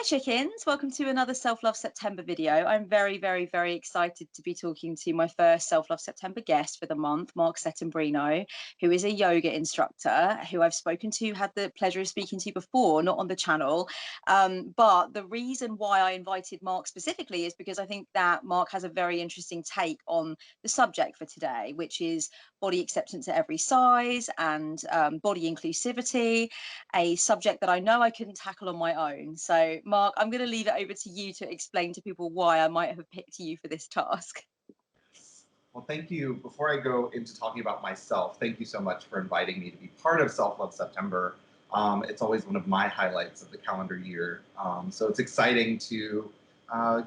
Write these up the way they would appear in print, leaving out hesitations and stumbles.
Hi chickens, welcome to another Self-Love September video. I'm very excited to be talking to my first Self-Love September guest for the month, Marc Settembrino, who is a yoga instructor who I've spoken to, had the pleasure of speaking to before, not on the channel. But the reason why I invited Marc specifically is because I think that Marc has a very interesting take on the subject for today, which is body acceptance at every size and body inclusivity, a subject that I know I couldn't tackle on my own. So Marc, I'm going to leave it over to you to explain to people why I might have picked you for this task. Well, thank you. Before I go into talking about myself, thank you so much for inviting me to be part of Self-Love September. It's always one of my highlights of the calendar year. So it's exciting to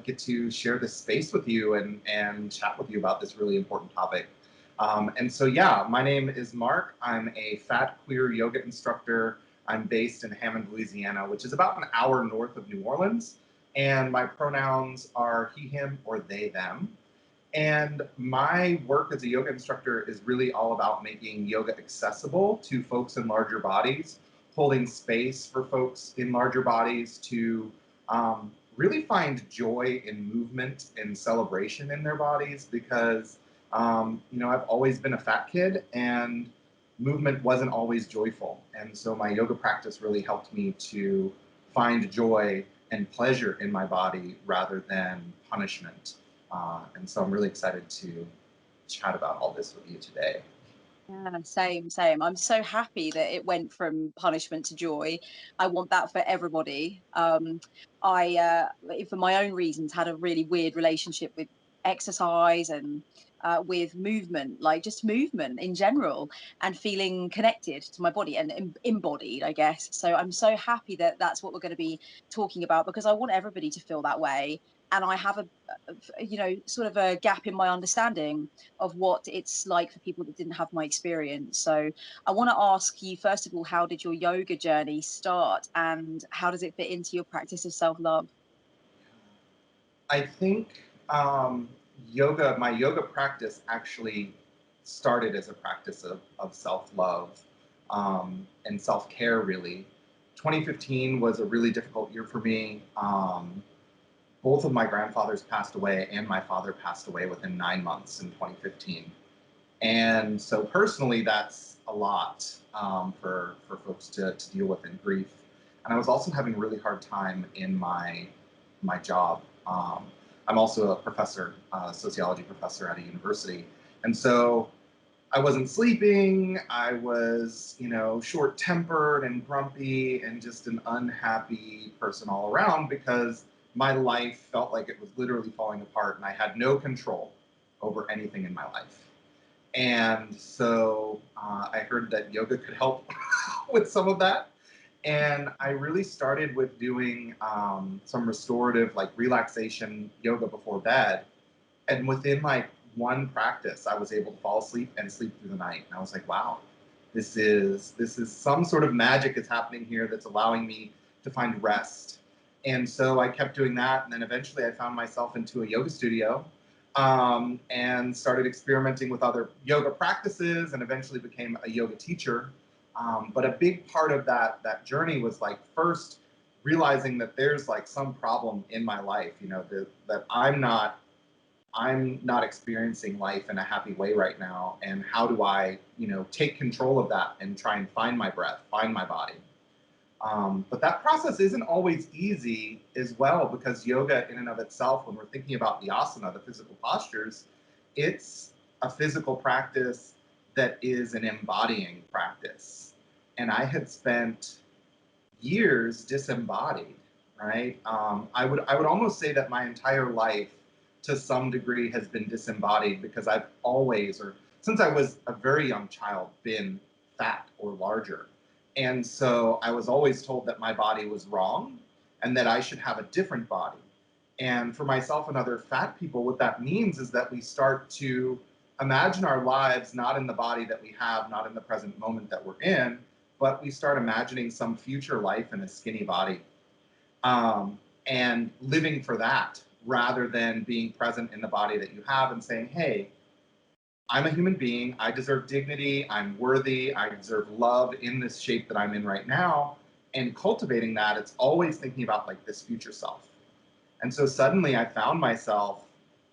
get to share this space with you and chat with you about this really important topic. Yeah, my name is Marc. I'm a Fat Queer Yoga instructor. I'm based in Hammond, Louisiana, which is about an hour north of New Orleans. And my pronouns are he, him, or they, them. And my work as a yoga instructor is really all about making yoga accessible to folks in larger bodies, holding space for folks in larger bodies to really find joy in movement and celebration in their bodies because, I've always been a fat kid and movement wasn't always joyful. And so my yoga practice really helped me to find joy and pleasure in my body rather than punishment. And so I'm really excited to chat about all this with you today. Yeah, same. I'm so happy that it went from punishment to joy. I want that for everybody. For my own reasons, had a really weird relationship with exercise and with movement, like just movement in general, and feeling connected to my body and embodied, I guess. So I'm so happy that that's what we're going to be talking about because I want everybody to feel that way. And I have sort of a gap in my understanding of what it's like for people that didn't have my experience. So I want to ask you, first of all, how did your yoga journey start and how does it fit into your practice of self-love? I think my yoga practice actually started as a practice of self-love and self-care, really. 2015 was a really difficult year for me. Both of my grandfathers passed away and my father passed away within 9 months in 2015. And so personally, that's a lot for folks to deal with in grief. And I was also having a really hard time in my job. I'm also a professor, sociology professor at a university. And so I wasn't sleeping. I was, short-tempered and grumpy and just an unhappy person all around because my life felt like it was literally falling apart and I had no control over anything in my life. And so I heard that yoga could help with some of that. And I really started with doing some restorative, like relaxation yoga before bed. And within like one practice, I was able to fall asleep and sleep through the night. And I was like, wow, this is some sort of magic is happening here that's allowing me to find rest. And so I kept doing that. And then eventually I found myself into a yoga studio and started experimenting with other yoga practices and eventually became a yoga teacher. But a big part of that journey was like first realizing that there's like some problem in my life, that I'm not experiencing life in a happy way right now. And how do I, take control of that and try and find my breath, find my body? But that process isn't always easy as well because yoga in and of itself, when we're thinking about the asana, the physical postures, it's a physical practice that is an embodying practice. And I had spent years disembodied, right? I would almost say that my entire life to some degree has been disembodied because I've always, or since I was a very young child, been fat or larger. And so I was always told that my body was wrong and that I should have a different body. And for myself and other fat people, what that means is that we start to imagine our lives not in the body that we have, not in the present moment that we're in, but we start imagining some future life in a skinny body and living for that rather than being present in the body that you have and saying, hey, I'm a human being. I deserve dignity. I'm worthy. I deserve love in this shape that I'm in right now. and cultivating that, it's always thinking about like this future self. And so suddenly I found myself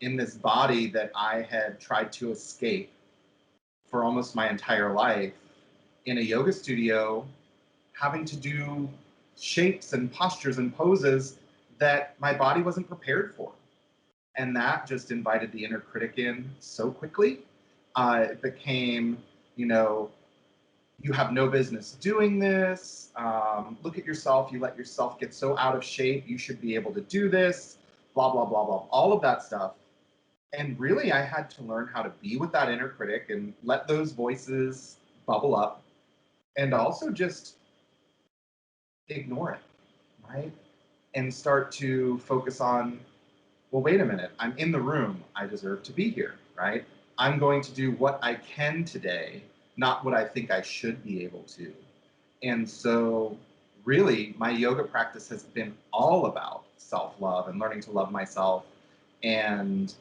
in this body that I had tried to escape for almost my entire life in a yoga studio, having to do shapes and postures and poses that my body wasn't prepared for. And that just invited the inner critic in so quickly. It became, you know, you have no business doing this. Look at yourself. You let yourself get so out of shape. You should be able to do this. Blah, blah, blah, blah. All of that stuff. And really, I had to learn how to be with that inner critic and let those voices bubble up and also just ignore it, right? And start to focus on, well, wait a minute. I'm in the room. I deserve to be here, right? I'm going to do what I can today, not what I think I should be able to. And so, really, my yoga practice has been all about self love and learning to love myself and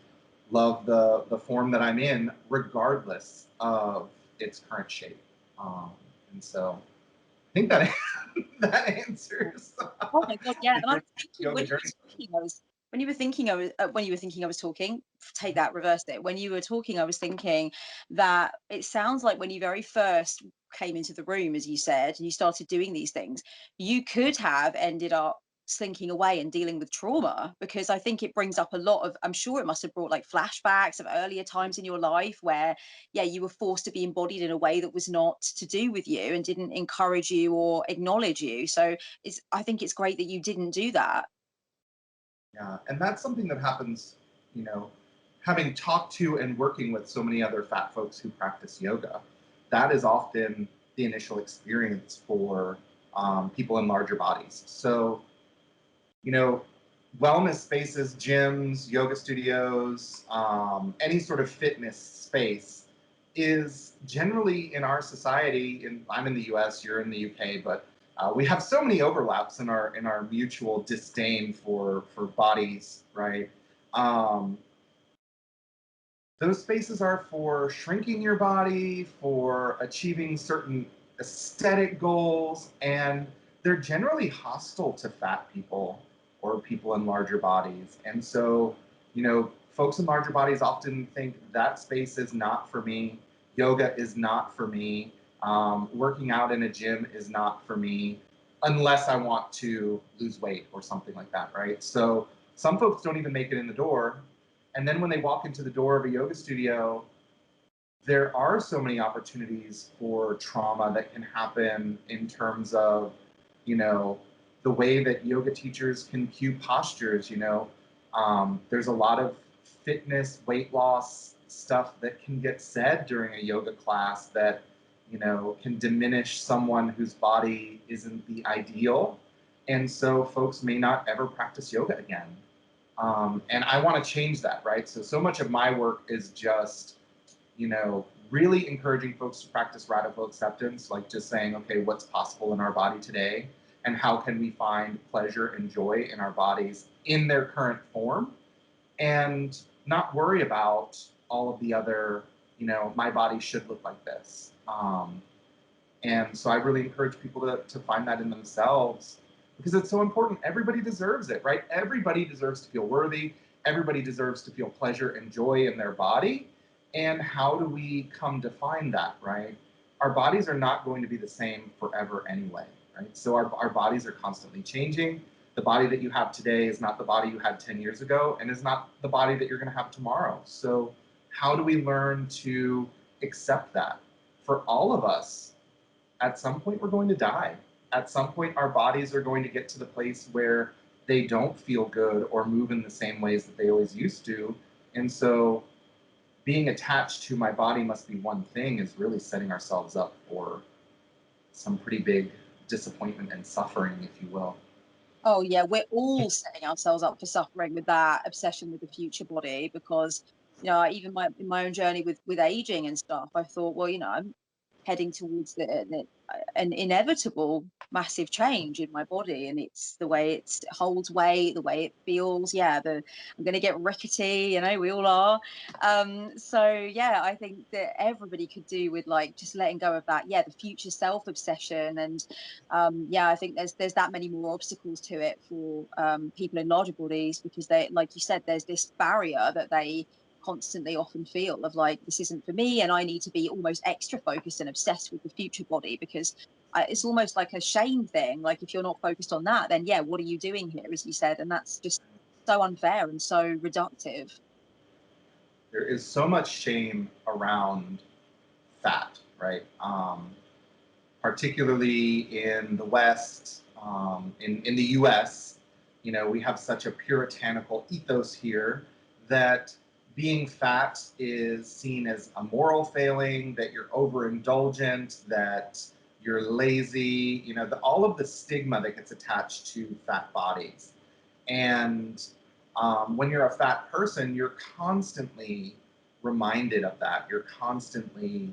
love the form that I'm in, regardless of its current shape. And so, I think that that answers Oh my God, yeah. And I your was thinking yoga when you journey. were talking, when you were thinking, when you were thinking I was talking, take that, reverse it. When you were talking, I was thinking that it sounds like when you very first came into the room, as you said, and you started doing these things, you could have ended up slinking away and dealing with trauma, because I think it brings up a lot of, I'm sure it must have brought like flashbacks of earlier times in your life where, yeah, you were forced to be embodied in a way that was not to do with you and didn't encourage you or acknowledge you. So I think it's great that you didn't do that. Yeah, and that's something that happens, you know, having talked to and working with so many other fat folks who practice yoga. That is often the initial experience for people in larger bodies. So, you know, wellness spaces, gyms, yoga studios, any sort of fitness space is generally in our society. And I'm in the U.S., you're in the U.K., but we have so many overlaps in our mutual disdain for bodies, right? Um, those spaces are for shrinking your body, for achieving certain aesthetic goals, and they're generally hostile to fat people or people in larger bodies. And so, you know, folks in larger bodies often think that space is not for me, yoga is not for me, working out in a gym is not for me, unless I want to lose weight or something like that, right? So some folks don't even make it in the door, and then when they walk into the door of a yoga studio, there are so many opportunities for trauma that can happen in terms of, you know, the way that yoga teachers can cue postures, you know. There's a lot of fitness, weight loss stuff that can get said during a yoga class that, you know, can diminish someone whose body isn't the ideal. And so folks may not ever practice yoga again. And I want to change that, right? So much of my work is just, you know, really encouraging folks to practice radical acceptance, like just saying, okay, what's possible in our body today? And how can we find pleasure and joy in our bodies in their current form? And not worry about all of the other, you know, my body should look like this. And so I really encourage people to find that in themselves because it's so important. Everybody deserves it, right? Everybody deserves to feel worthy. Everybody deserves to feel pleasure and joy in their body. And how do we come to find that, right? Our bodies are not going to be the same forever anyway, right? So our bodies are constantly changing. The body that you have today is not the body you had 10 years ago and is not the body that you're going to have tomorrow. So how do we learn to accept that? For all of us, at some point we're going to die. At some point our bodies are going to get to the place where they don't feel good or move in the same ways that they always used to. And so being attached to my body must be one thing is really setting ourselves up for some pretty big disappointment and suffering, if you will. Oh yeah, we're all setting ourselves up for suffering with that obsession with the future body, because even in my own journey with aging and stuff, I thought, well, I'm heading towards the an inevitable massive change in my body, and it's the way it holds weight, the way it feels. Yeah, I'm going to get rickety, you know, we all are. So yeah, I think that everybody could do with like just letting go of that, yeah, the future self obsession. And yeah, I think there's that many more obstacles to it for people in larger bodies, because they, like you said, there's this barrier that they constantly often feel of like, this isn't for me, and I need to be almost extra focused and obsessed with the future body, because it's almost like a shame thing. Like, if you're not focused on that, then yeah, what are you doing here, as you said? And that's just so unfair and so reductive. There is so much shame around fat, right? Particularly in the West, in the US, you know, we have such a puritanical ethos here that being fat is seen as a moral failing, that you're overindulgent, that you're lazy, you know, all of the stigma that gets attached to fat bodies. And when you're a fat person, you're constantly reminded of that. You're constantly,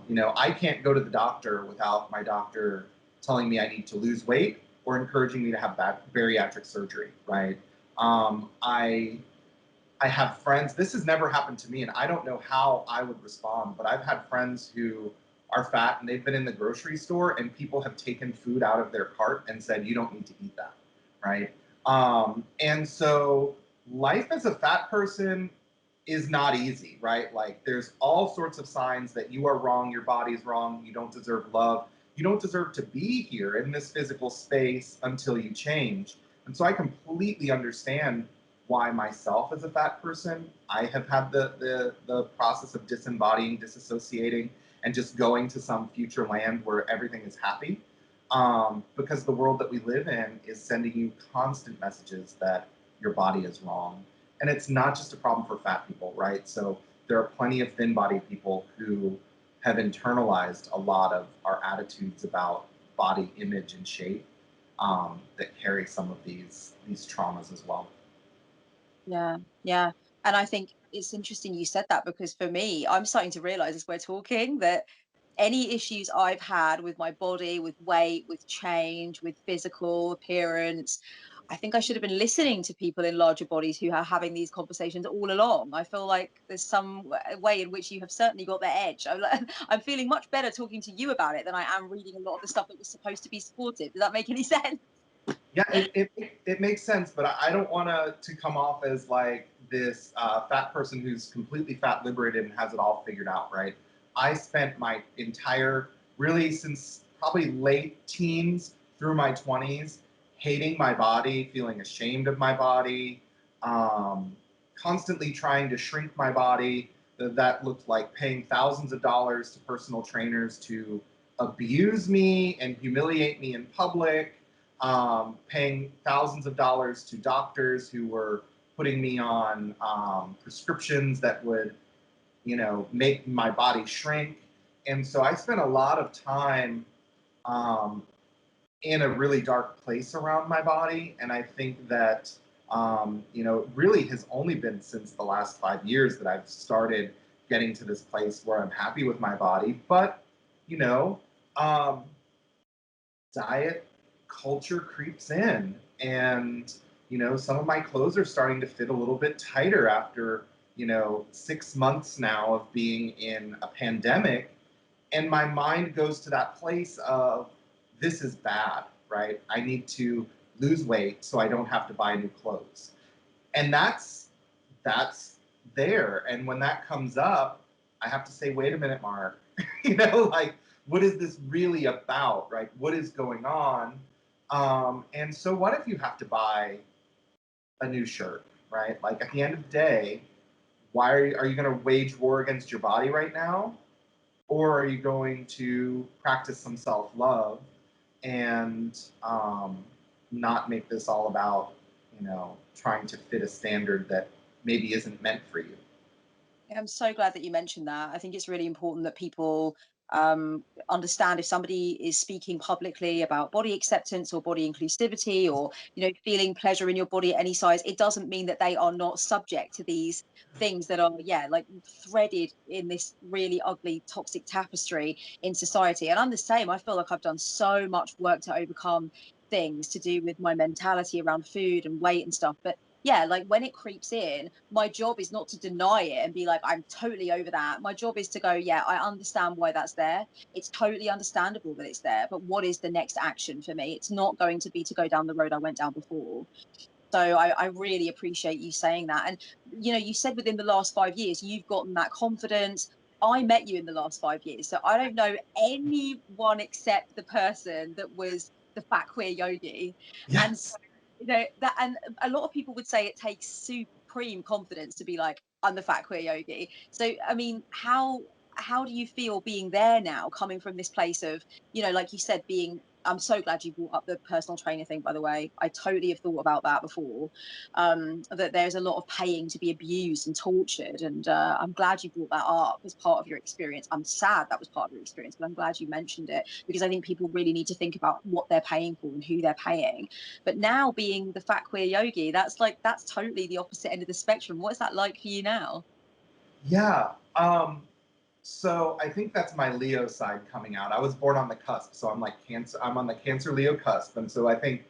you know, I can't go to the doctor without my doctor telling me I need to lose weight or encouraging me to have bariatric surgery, right? I have friends, this has never happened to me, and I don't know how I would respond, but I've had friends who are fat and they've been in the grocery store and people have taken food out of their cart and said, you don't need to eat that, right? And so life as a fat person is not easy, right? Like, there's all sorts of signs that you are wrong, your body's wrong, you don't deserve love, you don't deserve to be here in this physical space until you change. And so I completely understand why myself as a fat person, I have had the process of disembodying, disassociating, and just going to some future land where everything is happy. Because the world that we live in is sending you constant messages that your body is wrong. And it's not just a problem for fat people, right? So there are plenty of thin body people who have internalized a lot of our attitudes about body image and shape, that carry some of these traumas as well. Yeah, yeah. And I think it's interesting you said that, because for me, I'm starting to realize as we're talking that any issues I've had with my body, with weight, with change, with physical appearance, I think I should have been listening to people in larger bodies who are having these conversations all along. I feel like there's some way in which you have certainly got the edge. I'm feeling much better talking to you about it than I am reading a lot of the stuff that was supposed to be supportive. Does that make any sense? Yeah, it makes sense, but I don't want to come off as like this fat person who's completely fat liberated and has it all figured out, right? I spent my entire, really since probably late teens through my 20s, hating my body, feeling ashamed of my body, um, constantly trying to shrink my body. That looked like paying thousands of dollars to personal trainers to abuse me and humiliate me in public, paying thousands of dollars to doctors who were putting me on prescriptions that would, you know, make my body shrink. And so I spent a lot of time um, in a really dark place around my body. And I think that, you know, it really has only been since the last 5 years that I've started getting to this place where I'm happy with my body. But, you know, um, diet culture creeps in, and you know, some of my clothes are starting to fit a little bit tighter after, you know, 6 months now of being in a pandemic, and my mind goes to that place of, this is bad, right? I need to lose weight so I don't have to buy new clothes. And that's there. And when that comes up, I have to say, wait a minute, Mark. You know, like, what is this really about, right? What is going on? And so what if you have to buy a new shirt, right? Like, at the end of the day, why are you going to wage war against your body right now? Or are you going to practice some self-love and not make this all about, you know, trying to fit a standard that maybe isn't meant for you? I'm so glad that you mentioned that. I think it's really important that people understand if somebody is speaking publicly about body acceptance or body inclusivity, or feeling pleasure in your body at any size. It doesn't mean that they are not subject to these things that are, yeah, like threaded in this really ugly toxic tapestry in society. And I'm the same. I feel like I've done so much work to overcome things to do with my mentality around food and weight and stuff. But yeah, like when it creeps in, my job is not to deny it and be like, I'm totally over that. My job is to go, yeah, I understand why that's there. It's totally understandable that it's there. But what is the next action for me? It's not going to be to go down the road I went down before. So I really appreciate you saying that. And you said within the last 5 years you've gotten that confidence. I met you in the last 5 years, so I don't know anyone except the person that was the Fat Queer Yogi. And so Yes. that, and a lot of people would say it takes supreme confidence to be like, I'm the Fat Queer Yogi. So I mean, how do you feel being there now, coming from this place of, like you said, being, I'm so glad you brought up the personal trainer thing, by the way. I totally have thought about that before. That there's a lot of paying to be abused and tortured. And I'm glad you brought that up as part of your experience. I'm sad that was part of your experience, but I'm glad you mentioned it, because I think people really need to think about what they're paying for and who they're paying. But now being the Fat Queer Yogi, that's totally the opposite end of the spectrum. What is that like for you now? Yeah. So I think that's my Leo side coming out. I was born on the cusp, so I'm like Cancer. I'm on the Cancer Leo cusp, and so I think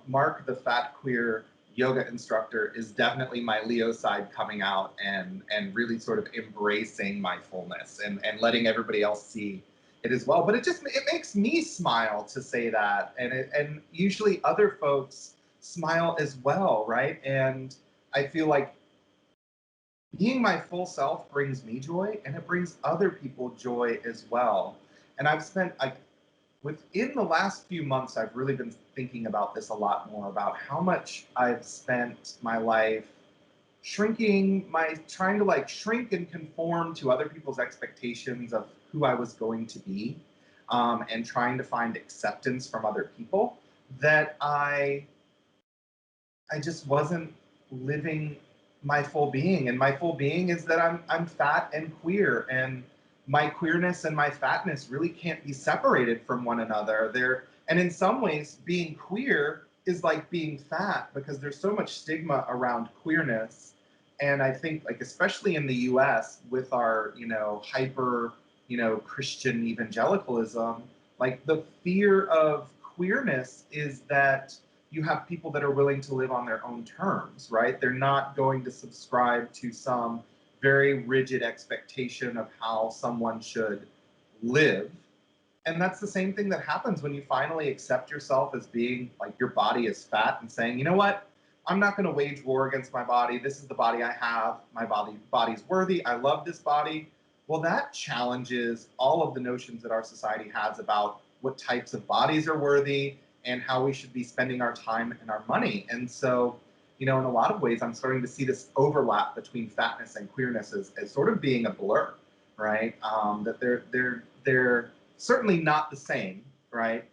Marc, the Fat Queer Yoga instructor, is definitely my Leo side coming out and really sort of embracing my fullness and letting everybody else see it as well. But it makes me smile to say that, and usually other folks smile as well, right? And I feel like being my full self brings me joy and it brings other people joy as well. And I've spent like within the last few months, I've really been thinking about this a lot more about how much I've spent my life trying to like shrink and conform to other people's expectations of who I was going to be, and trying to find acceptance from other people, that I just wasn't living my full being. And my full being is that I'm fat and queer, and my queerness and my fatness really can't be separated from one another. And in some ways, being queer is like being fat because there's so much stigma around queerness. And I think like especially in the US with our, hyper, Christian evangelicalism, like the fear of queerness is that you have people that are willing to live on their own terms, right? They're not going to subscribe to some very rigid expectation of how someone should live. And that's the same thing that happens when you finally accept yourself as being like your body is fat and saying, you know what? I'm not going to wage war against my body. This is the body I have. My body's worthy. I love this body. Well, that challenges all of the notions that our society has about what types of bodies are worthy and how we should be spending our time and our money. And so, in a lot of ways, I'm starting to see this overlap between fatness and queerness as sort of being a blur, right? That they're certainly not the same, right?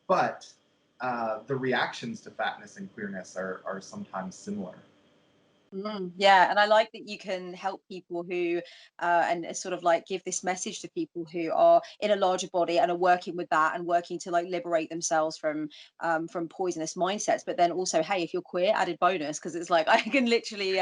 But the reactions to fatness and queerness are sometimes similar. Yeah, and I like that you can help people who, and sort of like give this message to people who are in a larger body and are working with that and working to like liberate themselves from poisonous mindsets. But then also, hey, if you're queer, added bonus, because it's like I literally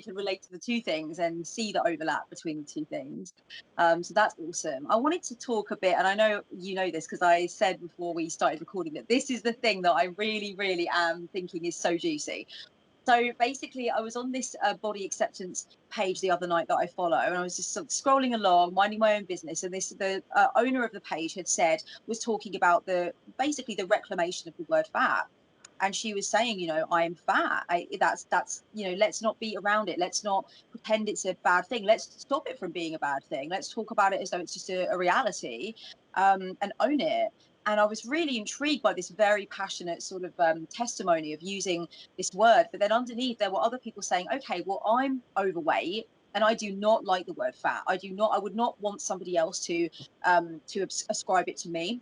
can relate to the two things and see the overlap between the two things. So that's awesome. I wanted to talk a bit, and I know you know this because I said before we started recording that this is the thing that I really, really am thinking is so juicy. So basically, I was on this body acceptance page the other night that I follow, and I was just sort of scrolling along, minding my own business. And the owner of the page had said, was talking about basically the reclamation of the word fat. And she was saying, I am fat. That's, let's not be around it. Let's not pretend it's a bad thing. Let's stop it from being a bad thing. Let's talk about it as though it's just a reality, and own it. And I was really intrigued by this very passionate sort of testimony of using this word. But then underneath, there were other people saying, okay, well, I'm overweight and I do not like the word fat. I would not want somebody else to ascribe it to me.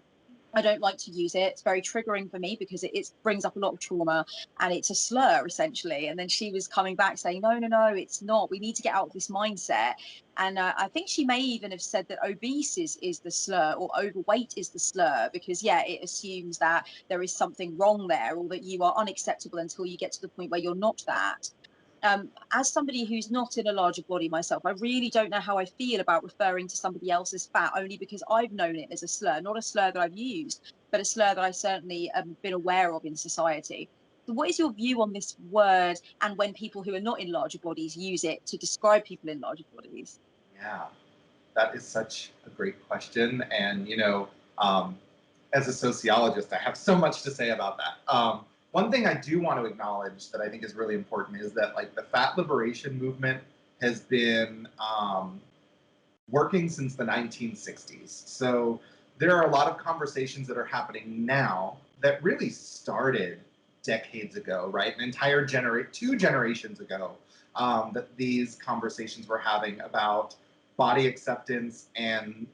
I don't like to use it. It's very triggering for me because it brings up a lot of trauma, and it's a slur essentially. And then she was coming back saying, no, no, no, it's not. We need to get out of this mindset. And I think she may even have said that obese is the slur, or overweight is the slur, because, yeah, it assumes that there is something wrong there, or that you are unacceptable until you get to the point where you're not that. As somebody who's not in a larger body myself, I really don't know how I feel about referring to somebody else as fat, only because I've known it as a slur, not a slur that I've used, but a slur that I certainly been aware of in society. So what is your view on this word, and when people who are not in larger bodies use it to describe people in larger bodies? Yeah, that is such a great question. And, um, as a sociologist, I have so much to say about that. One thing I do want to acknowledge that I think is really important is that, like, the fat liberation movement has been working since the 1960s. So there are a lot of conversations that are happening now that really started decades ago, right? An entire two generations ago, that these conversations were having about body acceptance and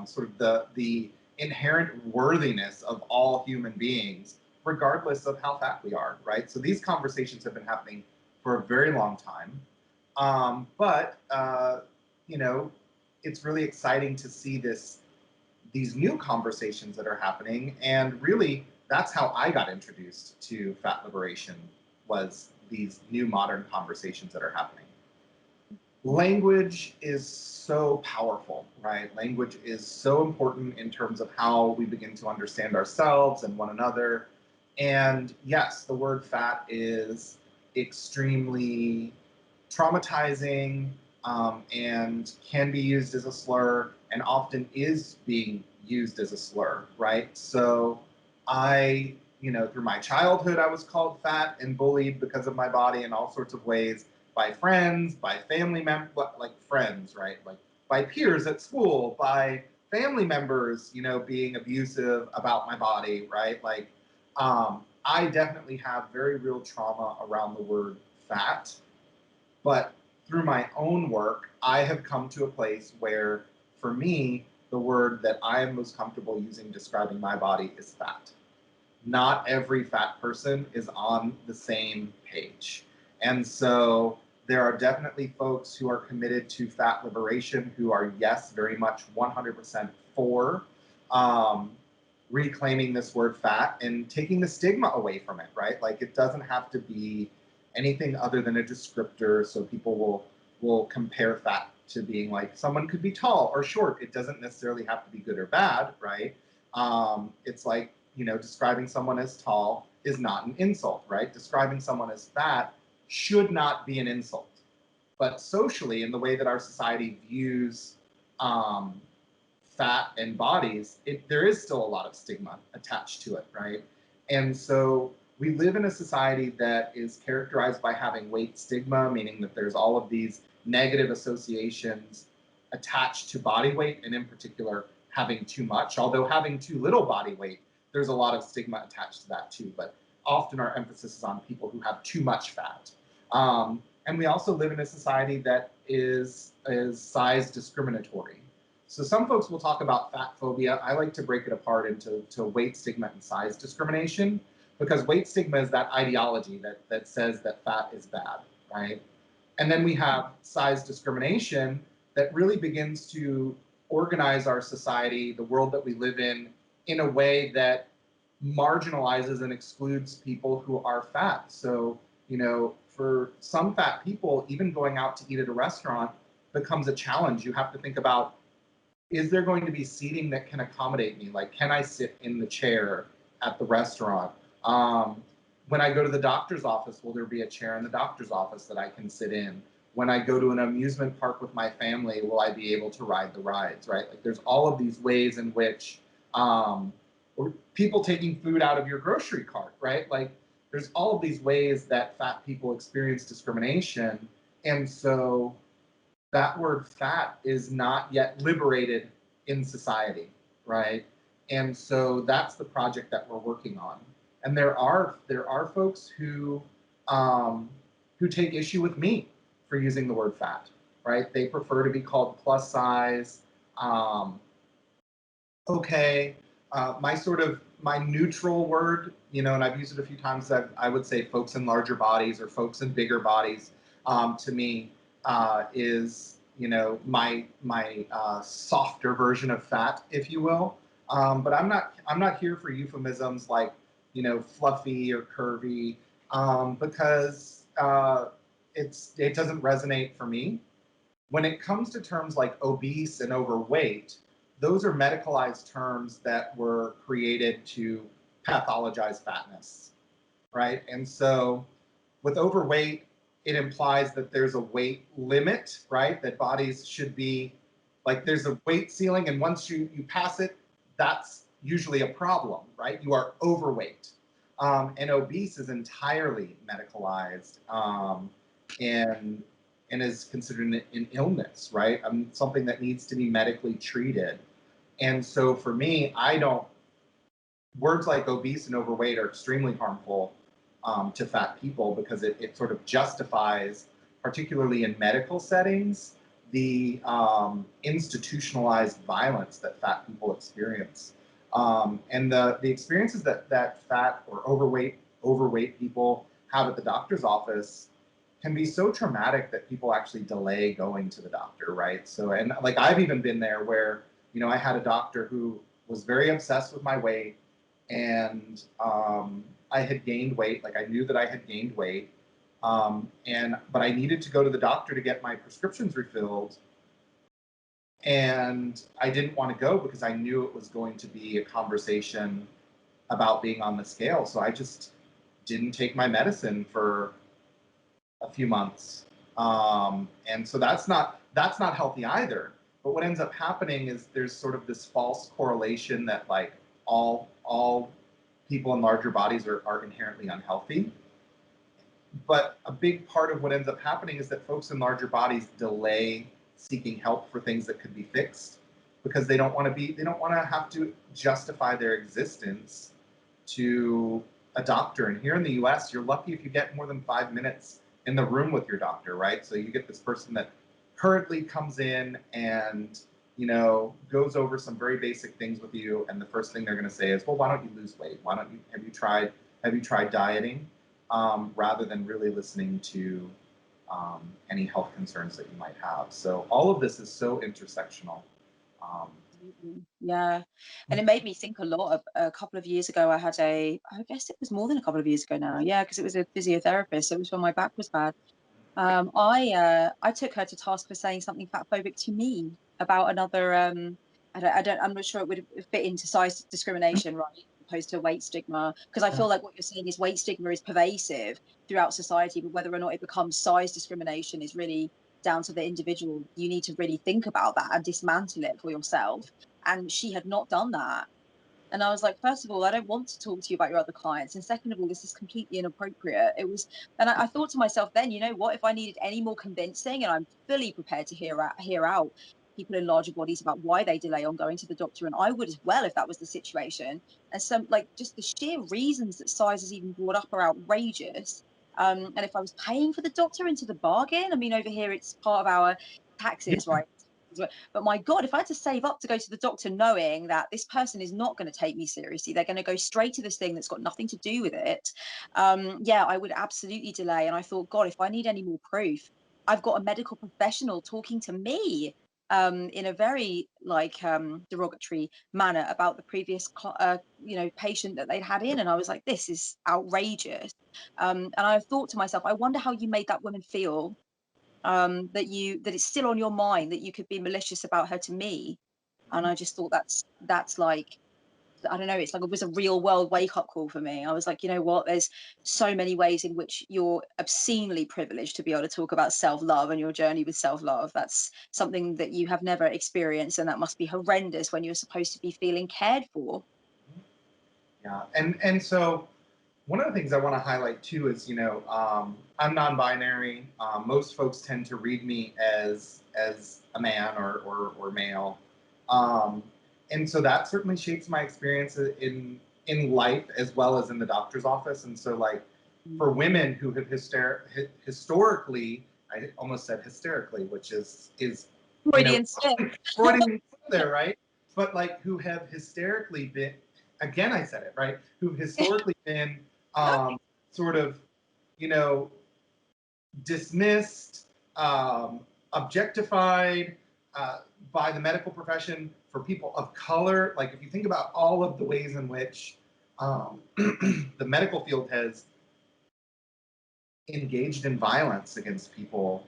sort of the inherent worthiness of all human beings, regardless of how fat we are, right? So these conversations have been happening for a very long time. But you know, it's really exciting to see these new conversations that are happening. And really, that's how I got introduced to fat liberation, was these new modern conversations that are happening. Language is so powerful, right? Language is so important in terms of how we begin to understand ourselves and one another. And yes, the word fat is extremely traumatizing, and can be used as a slur, and often is being used as a slur, right? So through my childhood, I was called fat and bullied because of my body in all sorts of ways, by friends, by family members, like friends, right? Like by peers at school, by family members, being abusive about my body, right? Like, I definitely have very real trauma around the word fat. But through my own work, I have come to a place where, for me, the word that I am most comfortable using describing my body is fat. Not every fat person is on the same page. And so there are definitely folks who are committed to fat liberation who are, yes, very much 100% for um, reclaiming this word fat and taking the stigma away from it, right? Like, it doesn't have to be anything other than a descriptor. So people will compare fat to being like, someone could be tall or short. It doesn't necessarily have to be good or bad, right? It's like, describing someone as tall is not an insult, right? Describing someone as fat should not be an insult. But socially, in the way that our society views um, fat and bodies, there is still a lot of stigma attached to it, right? And so we live in a society that is characterized by having weight stigma, meaning that there's all of these negative associations attached to body weight, and in particular, having too much. Although having too little body weight, there's a lot of stigma attached to that too. But often our emphasis is on people who have too much fat. And we also live in a society that is size discriminatory. So some folks will talk about fat phobia. I like to break it apart into weight stigma and size discrimination, because weight stigma is that ideology that says that fat is bad, right? And then we have size discrimination that really begins to organize our society, the world that we live in a way that marginalizes and excludes people who are fat. So, for some fat people, even going out to eat at a restaurant becomes a challenge. You have to think about, is there going to be seating that can accommodate me? Like, can I sit in the chair at the restaurant? When I go to the doctor's office, will there be a chair in the doctor's office that I can sit in? When I go to an amusement park with my family, will I be able to ride the rides, right? Like, there's all of these ways in which, or people taking food out of your grocery cart, right? Like, there's all of these ways that fat people experience discrimination. And so that word fat is not yet liberated in society, right? And so that's the project that we're working on. And there are folks who take issue with me for using the word fat, right? They prefer to be called plus size. Um, okay, my neutral word, you know, and I've used it a few times. I would say folks in larger bodies or folks in bigger bodies. To me, is, you know, my softer version of fat, if you will. But I'm not here for euphemisms like, you know, fluffy or curvy, because it doesn't resonate for me. When it comes to terms like obese and overweight, those are medicalized terms that were created to pathologize fatness, right? And so with overweight, it implies that there's a weight limit, right? That bodies should be, like, there's a weight ceiling, and once you pass it, that's usually a problem, right? You are overweight. And obese is entirely medicalized, and is considered an illness, right? Something that needs to be medically treated. And so for me, words like obese and overweight are extremely harmful to fat people, because it sort of justifies, particularly in medical settings, the institutionalized violence that fat people experience. And the experiences that fat or overweight people have at the doctor's office can be so traumatic that people actually delay going to the doctor, right? So, and like, I've even been there where, you know, I had a doctor who was very obsessed with my weight, and I had gained weight. Like, I knew that I had gained weight, but I needed to go to the doctor to get my prescriptions refilled, and I didn't want to go because I knew it was going to be a conversation about being on the scale. So I just didn't take my medicine for a few months, and so that's not healthy either. But what ends up happening is there's sort of this false correlation that, like, all people in larger bodies are inherently unhealthy. But a big part of what ends up happening is that folks in larger bodies delay seeking help for things that could be fixed, because they don't want to have to justify their existence to a doctor. And here in the US, you're lucky if you get more than 5 minutes in the room with your doctor, right? So you get this person that hurriedly comes in and, you know, goes over some very basic things with you, and the first thing they're going to say is, well, why don't you lose weight? Why don't you have you tried dieting? Rather than really listening to any health concerns that you might have. So all of this is so intersectional. Yeah, and it made me think a lot. Of a couple of years ago, I guess it was more than a couple of years ago now. Yeah, because it was a physiotherapist. So it was when my back was bad. I took her to task for saying something fatphobic to me about another. I'm not sure it would fit into size discrimination, right? Opposed to weight stigma, because I feel like what you're saying is weight stigma is pervasive throughout society, but whether or not it becomes size discrimination is really down to the individual. You need to really think about that and dismantle it for yourself. And she had not done that. And I was like, first of all, I don't want to talk to you about your other clients. And second of all, this is completely inappropriate. It was, and I thought to myself then, you know what, if I needed any more convincing, and I'm fully prepared to hear out people in larger bodies about why they delay on going to the doctor. And I would as well, if that was the situation. And some, like, just the sheer reasons that size is even brought up are outrageous. And if I was paying for the doctor into the bargain, I mean, over here, it's part of our taxes, right? But my God, if I had to save up to go to the doctor knowing that this person is not going to take me seriously, they're going to go straight to this thing that's got nothing to do with it. Yeah, I would absolutely delay. And I thought, God, if I need any more proof, I've got a medical professional talking to me in a very derogatory manner about the previous patient that they'd had in. And I was like, this is outrageous. And I thought to myself, I wonder how you made that woman feel, that it's still on your mind that you could be malicious about her to me. And I just thought that's like, I don't know, it's like it was a real world wake up call for me. I was like, you know what, there's so many ways in which you're obscenely privileged to be able to talk about self-love and your journey with self-love. That's something that you have never experienced, and that must be horrendous when you're supposed to be feeling cared for. Yeah, and so one of the things I want to highlight too is, you know, I'm non-binary. Most folks tend to read me as a man or male, and so that certainly shapes my experience in life as well as in the doctor's office. And so, like, for women who have historically, I almost said hysterically, which is you know, Freudian slip. Freudian there, right? but like who have hysterically been, again, I said it, right? Who've historically been sort of, you know, dismissed, objectified by the medical profession for people of color. Like if you think about all of the ways in which the medical field has engaged in violence against people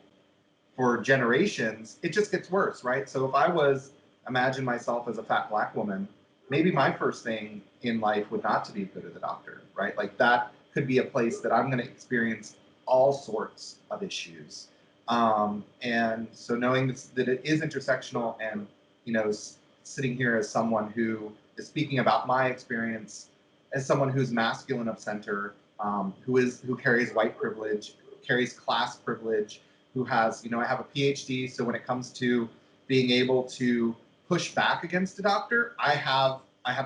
for generations, it just gets worse, right? So if I was, imagine myself as a fat Black woman, maybe my first thing in life would not to be go to the doctor, right? Like that could be a place that I'm going to experience all sorts of issues. And so knowing that it is intersectional, and you know, sitting here as someone who is speaking about my experience as someone who's masculine of center, who carries white privilege, carries class privilege, who has, you know, I have a PhD, so when it comes to being able to push back against a doctor, I have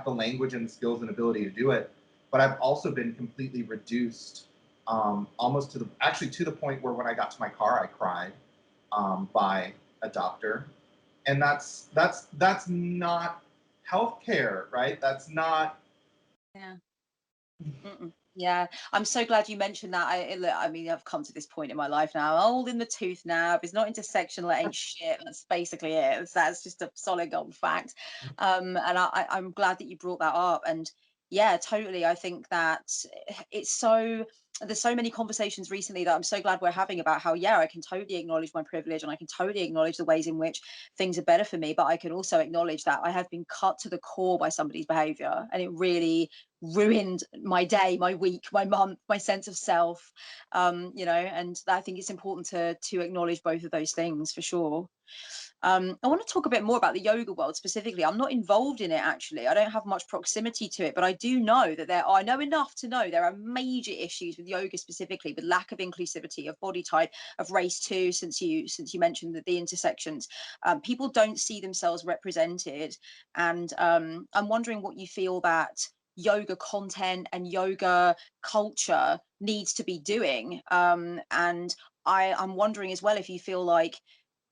the language and the skills and ability to do it. But I've also been completely reduced, almost to the point where when I got to my car, I cried by a doctor, and that's not healthcare, right? That's not. Yeah. Mm-mm. Yeah, I'm so glad you mentioned that. I mean, I've come to this point in my life now. I'm old in the tooth now. If it's not intersectional, it ain't shit. That's basically it. That's just a solid gold fact. And I'm glad that you brought that up. And yeah, totally. I think that it's so there's so many conversations recently that I'm so glad we're having about how, yeah, I can totally acknowledge my privilege and I can totally acknowledge the ways in which things are better for me, but I can also acknowledge that I have been cut to the core by somebody's behavior, and it really ruined my day, my week, my month, my sense of self. You know, and I think it's important to acknowledge both of those things for sure. I want to talk a bit more about the yoga world specifically. I'm not involved in it actually. I don't have much proximity to it, but I do know that I know enough to know there are major issues with yoga specifically, with lack of inclusivity, of body type, of race too. Since you mentioned that the intersections, people don't see themselves represented, and I'm wondering what you feel that yoga content and yoga culture needs to be doing. And I'm wondering as well if you feel like,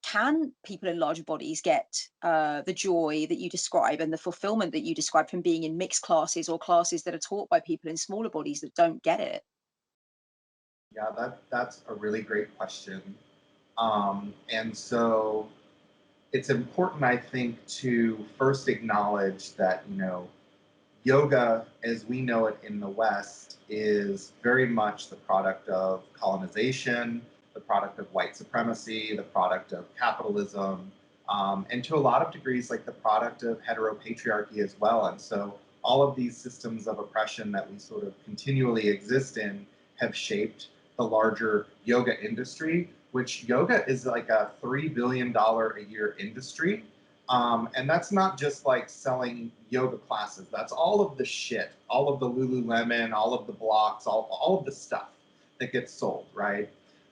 can people in larger bodies get the joy that you describe and the fulfillment that you describe from being in mixed classes or classes that are taught by people in smaller bodies that don't get it? Yeah, that's a really great question. And so it's important, I think, to first acknowledge that, you know, yoga, as we know it in the West, is very much the product of colonization, the product of white supremacy, the product of capitalism, and to a lot of degrees, like the product of heteropatriarchy as well. And so all of these systems of oppression that we sort of continually exist in have shaped the larger yoga industry, which yoga is like a $3 billion a year industry. And that's not just like selling yoga classes. That's all of the shit, all of the Lululemon, all of the blocks, all of the stuff that gets sold, right?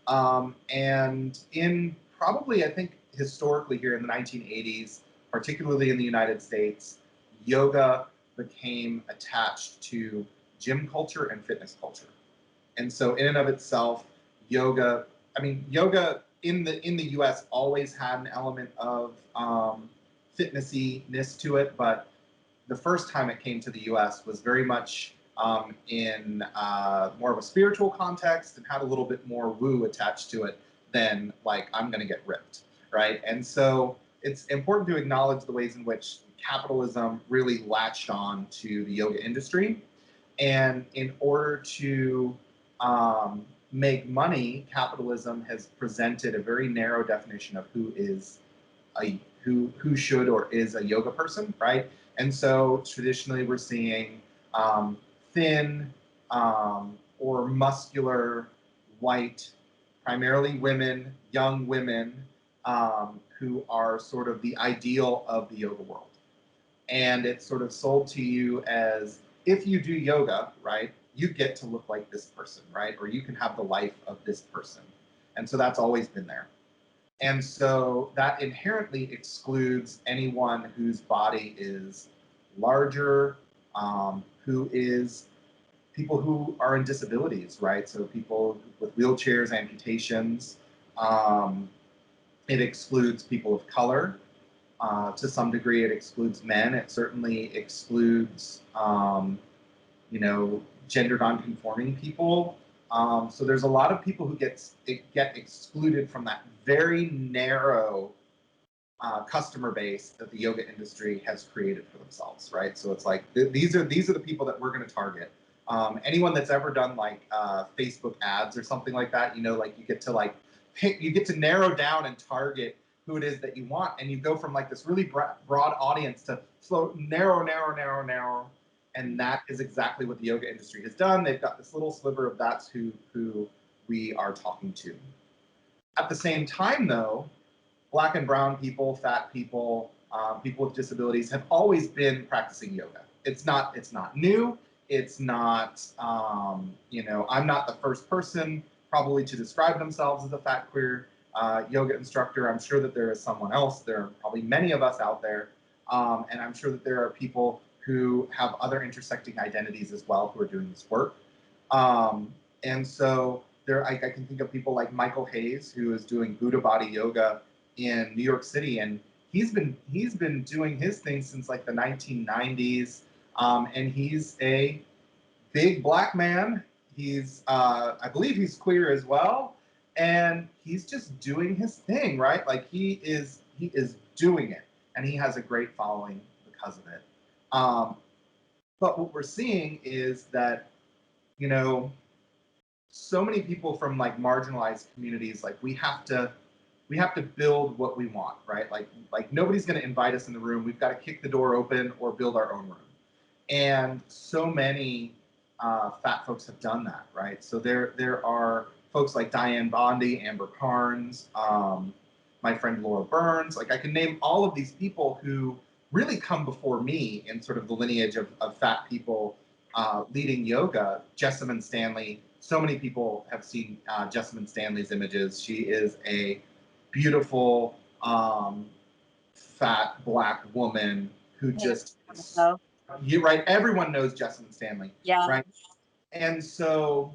And in probably, I think, historically here in the 1980s, particularly in the United States, yoga became attached to gym culture and fitness culture. And so in and of itself, yoga, I mean, yoga in the US always had an element of fitnessy-ness to it, but the first time it came to the US was very much in more of a spiritual context and had a little bit more woo attached to it than like, I'm going to get ripped, right? And so it's important to acknowledge the ways in which capitalism really latched on to the yoga industry. And in order to make money, capitalism has presented a very narrow definition of who should or is a yoga person, right? And so traditionally, we're seeing thin or muscular, white, primarily women, young women, who are sort of the ideal of the yoga world. And it's sort of sold to you as, if you do yoga, right, you get to look like this person, right? Or you can have the life of this person. And so that's always been there. And so that inherently excludes anyone whose body is larger, who is people who are in disabilities, right? So people with wheelchairs, amputations. It excludes people of color. To some degree, it excludes men. It certainly excludes, gender non-conforming people. So there's a lot of people who get excluded from that very narrow customer base that the yoga industry has created for themselves, right? So it's like these are the people that we're going to target. Anyone that's ever done like Facebook ads or something like that, like you get to narrow down and target who it is that you want, and you go from like this really broad audience to slow narrow, and that is exactly what the yoga industry has done. They've got this little sliver of that's who we are talking to. At the same time, though, Black and brown people, fat people, people with disabilities have always been practicing yoga. It's not new. It's not, I'm not the first person probably to describe themselves as a fat queer yoga instructor. I'm sure that there is someone else. There are probably many of us out there. And I'm sure that there are people who have other intersecting identities as well who are doing this work. And so I can think of people like Michael Hayes, who is doing Buddha Body Yoga in New York City, and he's been doing his thing since like the 1990s, and he's a big Black man. He's I believe he's queer as well, and he's just doing his thing, right? Like he is doing it, and he has a great following because of it. But what we're seeing is that, so many people from like marginalized communities, like we have to build what we want, right? Like nobody's going to invite us in the room. We've got to kick the door open or build our own room. And so many fat folks have done that, right? So there are folks like Diane Bondi, Amber Carnes, my friend Laura Burns. Like I can name all of these people who really come before me in sort of the lineage of fat people leading yoga. Jessamine Stanley. So many people have seen Jessamine Stanley's images. She is a beautiful, fat Black woman who just you're right. Everyone knows Jessamine Stanley, yeah. right? And so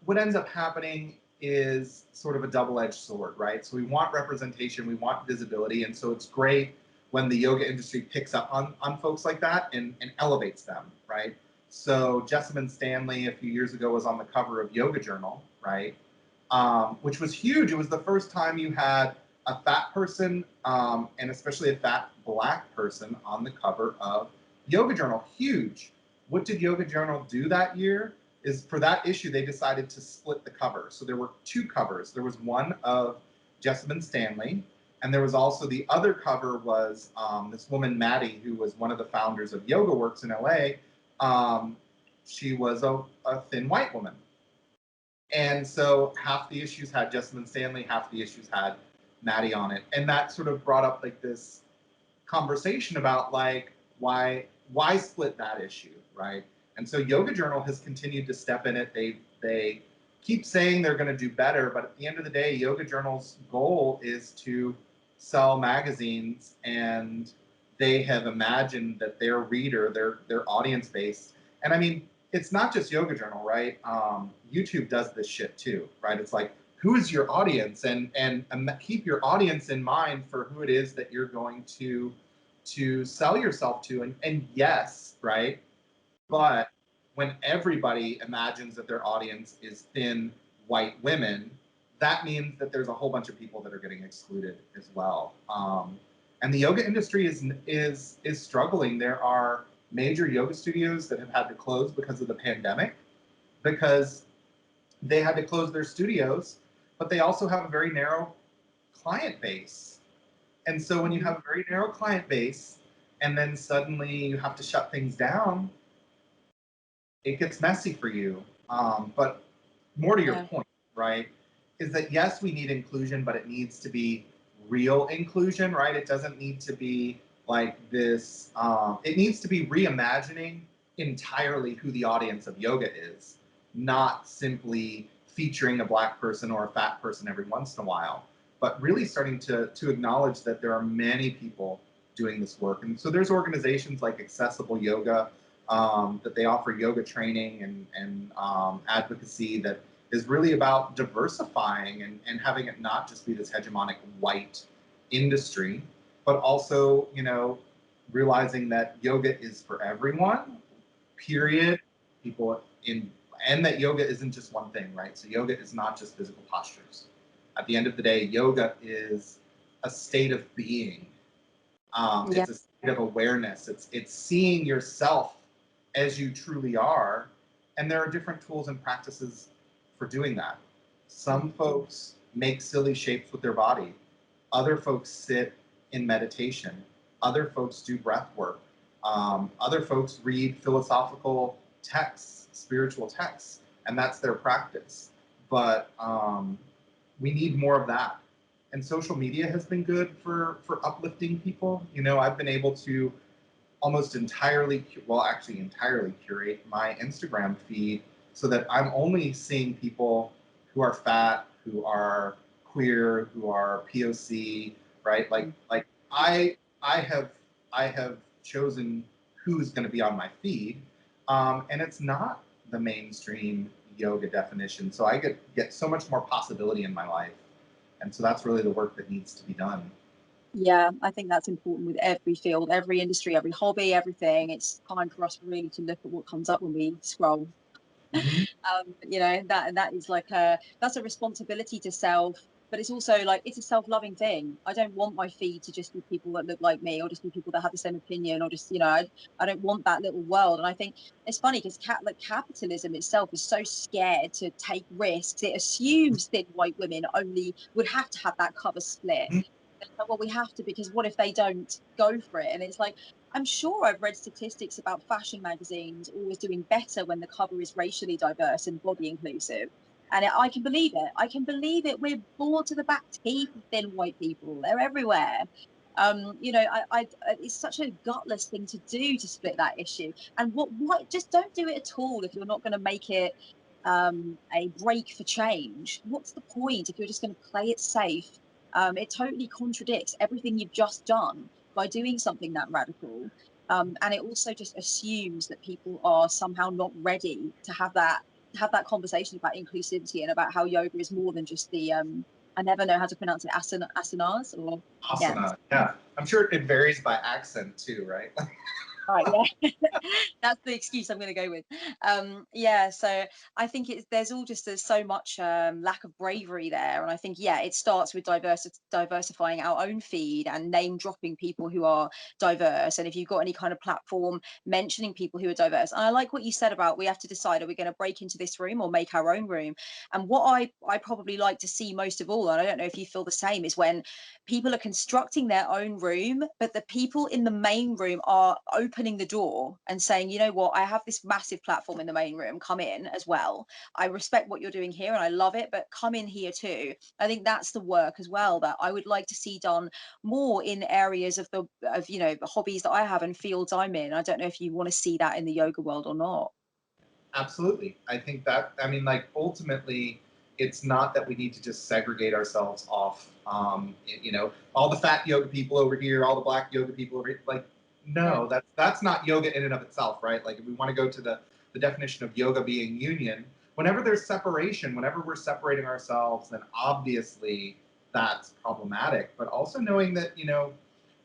what ends up happening is sort of a double-edged sword, right? So we want representation, we want visibility, and so it's great when the yoga industry picks up on folks like that and elevates them, right? So Jessamine Stanley a few years ago was on the cover of Yoga Journal, right? Which was huge. It was the first time you had a fat person, and especially a fat Black person on the cover of Yoga Journal. Huge. What did Yoga Journal do that year? Is for that issue, they decided to split the cover. So there were two covers. There was one of Jessamine Stanley, and there was also the other cover was this woman, Maddie, who was one of the founders of Yoga Works in LA. She was a thin white woman. And so half the issues had Jessamine Stanley, half the issues had Maddie on it. And that sort of brought up like this conversation about like, why split that issue, right? And so Yoga Journal has continued to step in it. They keep saying they're going to do better, but at the end of the day, Yoga Journal's goal is to sell magazines, and they have imagined that their reader, their audience base, and I mean, it's not just Yoga Journal, right? YouTube does this shit too, right? It's like, who is your audience, and keep your audience in mind for who it is that you're going to sell yourself to, and yes, right? But when everybody imagines that their audience is thin white women, that means that there's a whole bunch of people that are getting excluded as well. And the yoga industry is struggling. There are major yoga studios that have had to close because of the pandemic, because they had to close their studios, but they also have a very narrow client base. And so when you have a very narrow client base and then suddenly you have to shut things down, it gets messy for you. But more to your point, right, is that yes, we need inclusion, but it needs to be real inclusion, right? It doesn't need to be like this. It needs to be reimagining entirely who the audience of yoga is, not simply featuring a Black person or a fat person every once in a while, but really starting to acknowledge that there are many people doing this work. And so there's organizations like Accessible Yoga, that they offer yoga training and advocacy that is really about diversifying and having it not just be this hegemonic white industry. but also, realizing that yoga is for everyone, period. People in, and that yoga isn't just one thing, right? So yoga is not just physical postures. At the end of the day, yoga is a state of being. Yeah. It's a state of awareness. It's seeing yourself as you truly are, and there are different tools and practices for doing that. Some folks make silly shapes with their body. Other folks sit in meditation. Other folks do breath work. Other folks read philosophical texts, spiritual texts, and that's their practice. But we need more of that. And social media has been good for uplifting people. I've been able to almost entirely, well, actually entirely curate my Instagram feed so that I'm only seeing people who are fat, who are queer, who are POC, right? Like I have chosen who's going to be on my feed, and it's not the mainstream yoga definition. So I get so much more possibility in my life, and so that's really the work that needs to be done. Yeah, I think that's important with every field, every industry, every hobby, everything. It's time for us really to look at what comes up when we scroll. Mhm. That is like that's a responsibility to self, but it's also like it's a self-loving thing. I don't want my feed to just be people that look like me, or just be people that have the same opinion, or just I don't want that little world. And I think it's funny because like capitalism itself is so scared to take risks. It assumes thin white women only would have to have that cover split. Mhm. Like, well, we have to, because what if they don't go for it? And it's like, I'm sure I've read statistics about fashion magazines always doing better when the cover is racially diverse and body inclusive. And I can believe it. I can believe it. We're bored to the back teeth of thin white people. They're everywhere. It's such a gutless thing to do to split that issue. And what just don't do it at all if you're not going to make it a break for change. What's the point if you're just going to play it safe? It totally contradicts everything you've just done by doing something that radical. And it also just assumes that people are somehow not ready to have that conversation about inclusivity and about how yoga is more than just the I never know how to pronounce it, asanas, or yeah. Asana, yeah. I'm sure it varies by accent too, right? Right, yeah. That's the excuse I'm going to go with. Yeah, so I think there's all just there's so much lack of bravery there, and I think yeah, it starts with diversifying our own feed and name dropping people who are diverse. And if you've got any kind of platform mentioning people who are diverse, and I like what you said about we have to decide, are we going to break into this room or make our own room? And what I probably like to see most of all, and I don't know if you feel the same, is when people are constructing their own room, but the people in the main room are opening the door and saying, you know what, I have this massive platform in the main room, come in as well. I respect what you're doing here and I love it, but come in here too. I think that's the work as well that I would like to see done more in areas of the hobbies that I have and fields I'm in. I don't know if you want to see that in the yoga world or not. Absolutely. I think that, I mean, like, ultimately, it's not that we need to just segregate ourselves off, all the fat yoga people over here, all the black yoga people over here. Like, Yeah. no, that's not yoga in and of itself, right? Like, if we want to go to the definition of yoga being union, whenever there's separation, whenever we're separating ourselves, then obviously that's problematic. But also knowing that,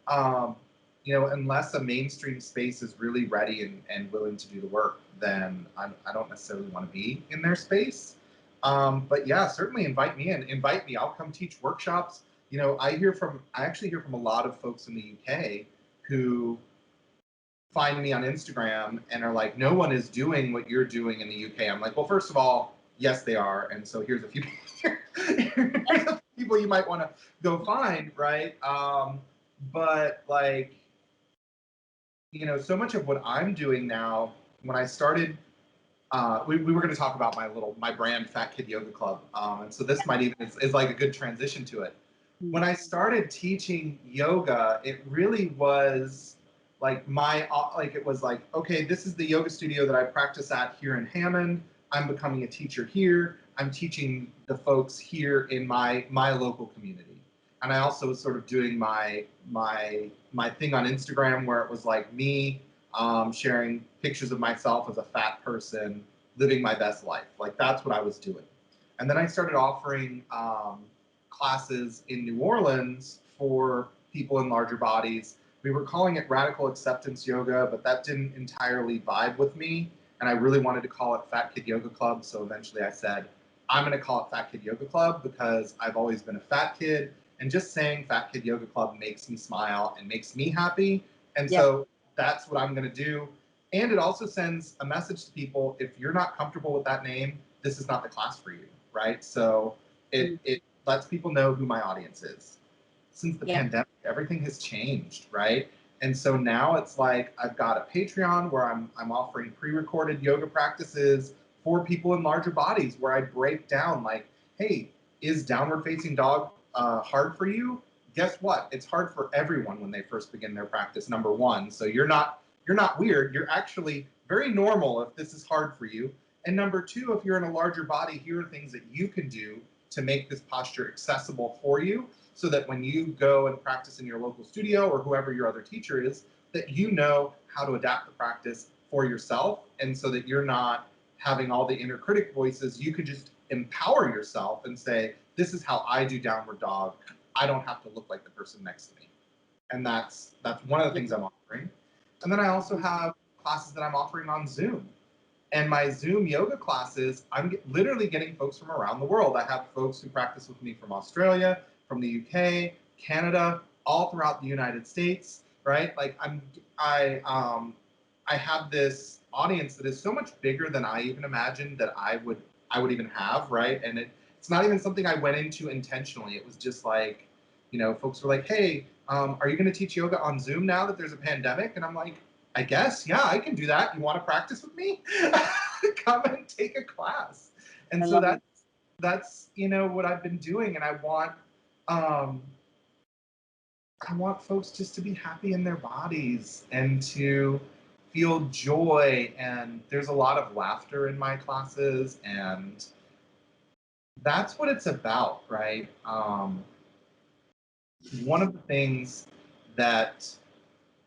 um, unless a mainstream space is really ready and willing to do the work, then I don't necessarily want to be in their space. But yeah, certainly invite me in. Invite me. I'll come teach workshops. I actually hear from a lot of folks in the UK who find me on Instagram and are like, no one is doing what you're doing in the UK. I'm like, well, first of all, yes, they are. And so here's a few people you might want to go find, right? But like, so much of what I'm doing now, when I started, we were going to talk about my brand, Fat Kid Yoga Club. And so this might even is like a good transition to it. When I started teaching yoga, it really was like it was like, okay, this is the yoga studio that I practice at here in Hammond. I'm becoming a teacher here. I'm teaching the folks here in my local community. And I also was sort of doing my thing on Instagram where it was like me sharing pictures of myself as a fat person living my best life. Like that's what I was doing. And then I started offering classes in New Orleans for people in larger bodies. We were calling it radical acceptance yoga, but that didn't entirely vibe with me. And I really wanted to call it Fat Kid Yoga Club. So eventually I said, I'm going to call it Fat Kid Yoga Club because I've always been a fat kid. And just saying Fat Kid Yoga Club makes me smile and makes me happy. And Yeah. so that's what I'm going to do. And it also sends a message to people: if you're not comfortable with that name, this is not the class for you, right? So it lets people know who my audience is. Since the Yeah. pandemic, everything has changed, right? And so now it's like I've got a Patreon where I'm offering pre-recorded yoga practices for people in larger bodies, where I break down like, hey, is downward facing dog hard for you? Guess what? It's hard for everyone when they first begin their practice. Number one, so you're not weird. You're actually very normal if this is hard for you. And number two, if you're in a larger body, here are things that you can do to make this posture accessible for you, so that when you go and practice in your local studio or whoever your other teacher is, that you know how to adapt the practice for yourself, and so that you're not having all the inner critic voices. You can just empower yourself and say, this is how I do downward dog. I don't have to look like the person next to me. And that's one of the things I'm offering. And then I also have classes that I'm offering on Zoom. And my Zoom yoga classes, literally getting folks from around the world. I have folks who practice with me from Australia, from the UK, Canada, all throughout the United States, right? Like I have this audience that is so much bigger than I even imagined that I would even have, right? And it's not even something I went into intentionally. It was just like, folks were like, hey, are you going to teach yoga on Zoom now that there's a pandemic? And I'm like, I guess, yeah, I can do that. You want to practice with me? Come and take a class. And I so love it. that's what I've been doing. And um, I want folks just to be happy in their bodies and to feel joy. And there's a lot of laughter in my classes, and that's what it's about, right? One of the things that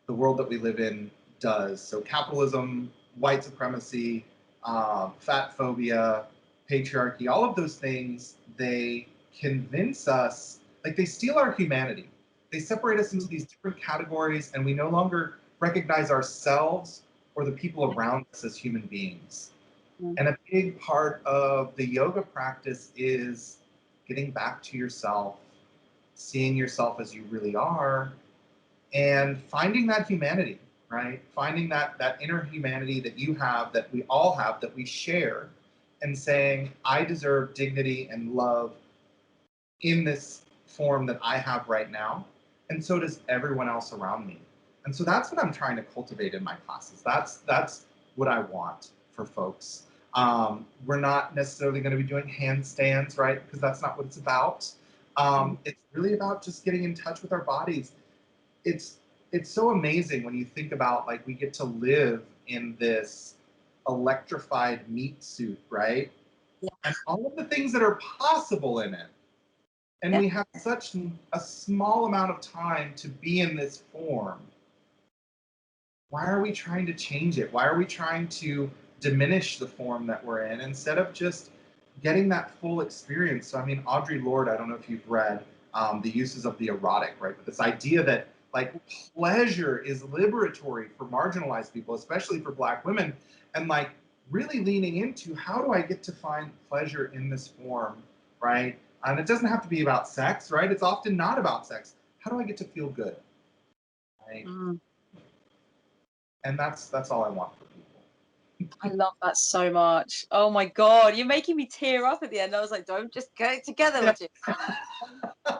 the world that we live in does. So capitalism, white supremacy, fat phobia, patriarchy, all of those things, they convince us, like they steal our humanity. They separate us into these different categories, and we no longer recognize ourselves or the people around us as human beings. Mm. And a big part of the yoga practice is getting back to yourself, seeing yourself as you really are, and finding that humanity, right? Finding that inner humanity that you have, that we all have, that we share, and saying, I deserve dignity and love in this form that I have right now, and so does everyone else around me. And so that's what I'm trying to cultivate in my classes. That's what I want for folks. We're not necessarily going to be doing handstands, right? Because that's not what it's about. It's really about just getting in touch with our bodies. It's so amazing when you think about, like, we get to live in this electrified meat suit, right? Yeah. And all of the things that are possible in it. And Yeah. we have such a small amount of time to be in this form. Why are we trying to change it? Why are we trying to diminish the form that we're in instead of just getting that full experience? So, I mean, Audre Lorde, I don't know if you've read The Uses of the Erotic, right? But this idea that, like, pleasure is liberatory for marginalized people, especially for Black women, and, like, really leaning into, how do I get to find pleasure in this form, right? And it doesn't have to be about sex, right? It's often not about sex. How do I get to feel good, right? Mm. And that's all I want for I love that so much. Oh my God, you're making me tear up at the end. I was like, don't just get it together, people. would you? So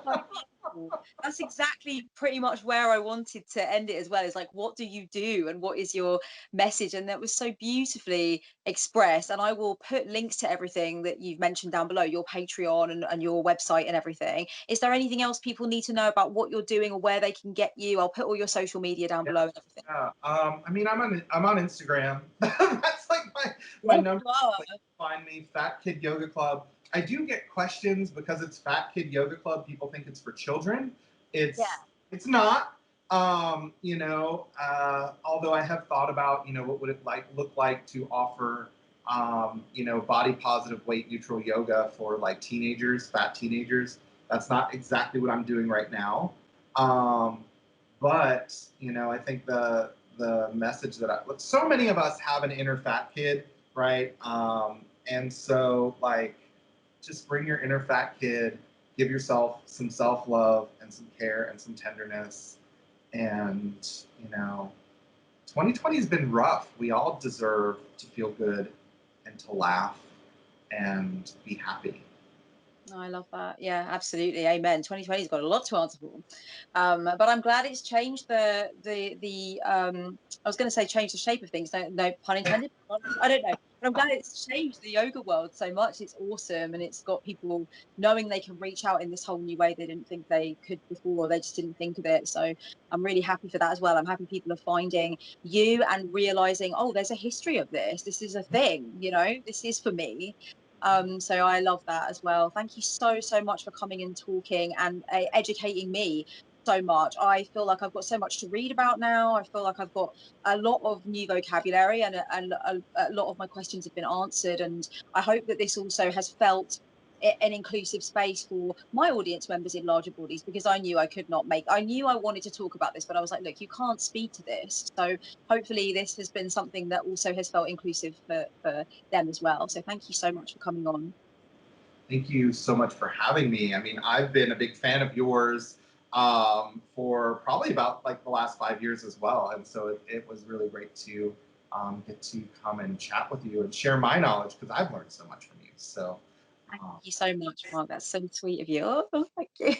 beautiful. That's exactly pretty much where I wanted to end it as well. Is like, what do you do and what is your message? And that was so beautifully expressed. And I will put links to everything that you've mentioned down below, your Patreon and your website and everything. Is there anything else people need to know about what you're doing or where they can get you? I'll put all your social media down below and everything. Yeah. I mean, I'm on Instagram. That's like my Yes, number. you are. Like, find me, Fat Kid Yoga Club. I do get questions because it's Fat Kid Yoga Club. People think it's for children. Yeah. It's not. Although I have thought about, what would it look like to offer, body positive, weight neutral yoga for, like, teenagers, fat teenagers. That's not exactly what I'm doing right now. But I think the message that so many of us have an inner fat kid, right? And so like, just bring your inner fat kid, give yourself some self love and some care and some tenderness, and 2020 has been rough. We all deserve to feel good and to laugh and be happy. No, I love that. Yeah, absolutely. Amen. 2020's got a lot to answer for. But I'm glad it's changed the I was going to say change the shape of things. No pun intended. I don't know. But I'm glad it's changed the yoga world so much. It's awesome. And it's got people knowing they can reach out in this whole new way they didn't think they could before. They just didn't think of it. So I'm really happy for that as well. I'm happy people are finding you and realizing, oh, there's a history of this. This is a thing, this is for me. So I love that as well. Thank you so much for coming and talking and educating me so much. I feel like I've got so much to read about now. I feel like I've got a lot of new vocabulary, and a lot of my questions have been answered. And I hope that this also has felt an inclusive space for my audience members in larger bodies, because I knew I knew I wanted to talk about this, but I was like, look, you can't speak to this. So hopefully this has been something that also has felt inclusive for them as well. So thank you so much for coming on. Thank you so much for having me. I mean, I've been a big fan of yours for probably about like the last 5 years as well. And so it was really great to get to come and chat with you and share my knowledge, because I've learned so much from you. So, Thank um, you so much, Mark. That's so sweet of you. Oh, thank you.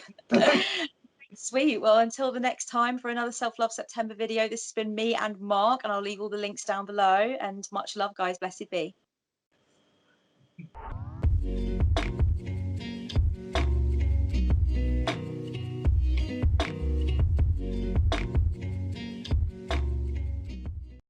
Sweet. Well, until the next time for another Self Love September video, this has been me and Mark, and I'll leave all the links down below. And much love, guys. Blessed be.